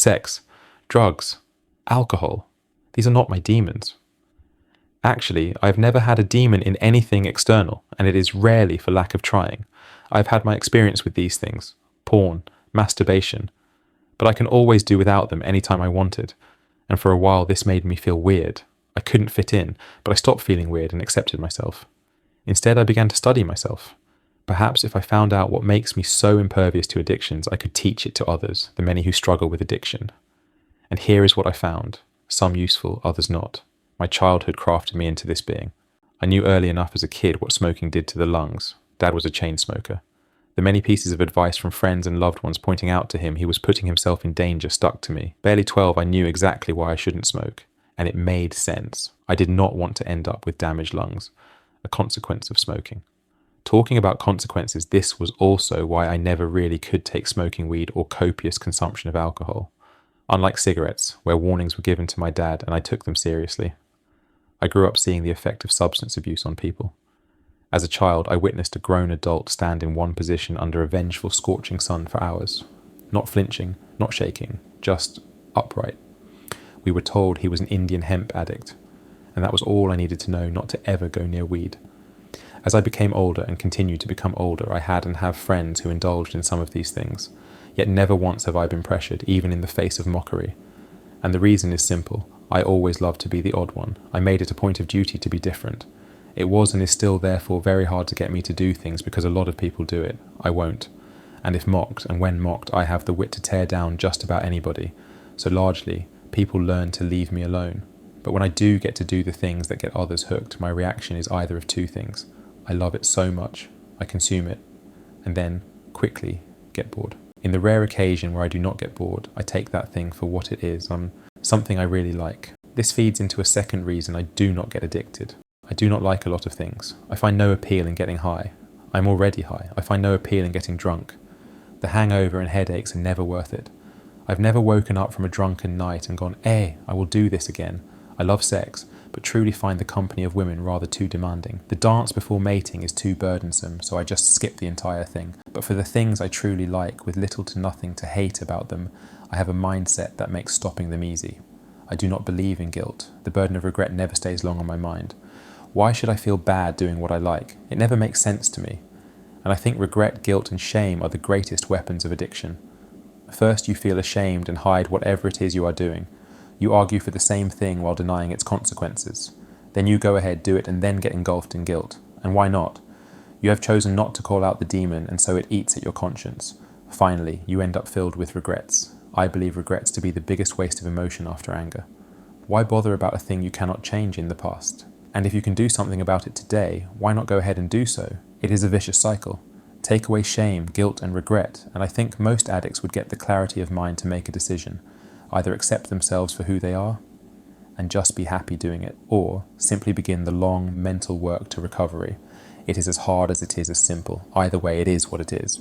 sex, drugs, alcohol. These are not my demons. Actually, I've never had a demon in anything external, and it is rarely for lack of trying. I've had my experience with these things, porn, masturbation, but I can always do without them anytime I wanted, and for a while this made me feel weird. I couldn't fit in, but I stopped feeling weird and accepted myself. Instead, I began to study myself. Perhaps if I found out what makes me so impervious to addictions, I could teach it to others, the many who struggle with addiction. And here is what I found, some useful, others not. My childhood crafted me into this being. I knew early enough as a kid what smoking did to the lungs. Dad was a chain smoker. The many pieces of advice from friends and loved ones pointing out to him he was putting himself in danger stuck to me. Barely 12, I knew exactly why I shouldn't smoke, and it made sense. I did not want to end up with damaged lungs, a consequence of smoking. Talking about consequences, this was also why I never really could take smoking weed or copious consumption of alcohol. Unlike cigarettes, where warnings were given to my dad and I took them seriously. I grew up seeing the effect of substance abuse on people. As a child, I witnessed a grown adult stand in one position under a vengeful, scorching sun for hours. Not flinching, not shaking, just upright. We were told he was an Indian hemp addict, and that was all I needed to know not to ever go near weed. As I became older and continued to become older, I had and have friends who indulged in some of these things, yet never once have I been pressured, even in the face of mockery. And the reason is simple. I always loved to be the odd one. I made it a point of duty to be different. It was and is still therefore very hard to get me to do things because a lot of people do it. I won't. And if mocked, and when mocked, I have the wit to tear down just about anybody. So largely, people learn to leave me alone. But when I do get to do the things that get others hooked, my reaction is either of two things. I love it so much, I consume it, and then, quickly, get bored. In the rare occasion where I do not get bored, I take that thing for what it is, something I really like. This feeds into a second reason I do not get addicted. I do not like a lot of things. I find no appeal in getting high. I'm already high. I find no appeal in getting drunk. The hangover and headaches are never worth it. I've never woken up from a drunken night and gone, I will do this again. I love sex, but truly find the company of women rather too demanding. The dance before mating is too burdensome, so I just skip the entire thing. But for the things I truly like, with little to nothing to hate about them, I have a mindset that makes stopping them easy. I do not believe in guilt. The burden of regret never stays long on my mind. Why should I feel bad doing what I like? It never makes sense to me. And I think regret, guilt, and shame are the greatest weapons of addiction. First, you feel ashamed and hide whatever it is you are doing. You argue for the same thing while denying its consequences. Then you go ahead, do it, and then get engulfed in guilt. And why not? You have chosen not to call out the demon, and so it eats at your conscience. Finally, you end up filled with regrets. I believe regrets to be the biggest waste of emotion after anger. Why bother about a thing you cannot change in the past? And if you can do something about it today, why not go ahead and do so? It is a vicious cycle. Take away shame, guilt, and regret, and I think most addicts would get the clarity of mind to make a decision. Either accept themselves for who they are, and just be happy doing it, or simply begin the long mental work to recovery. It is as hard as it is as simple. Either way, it is what it is.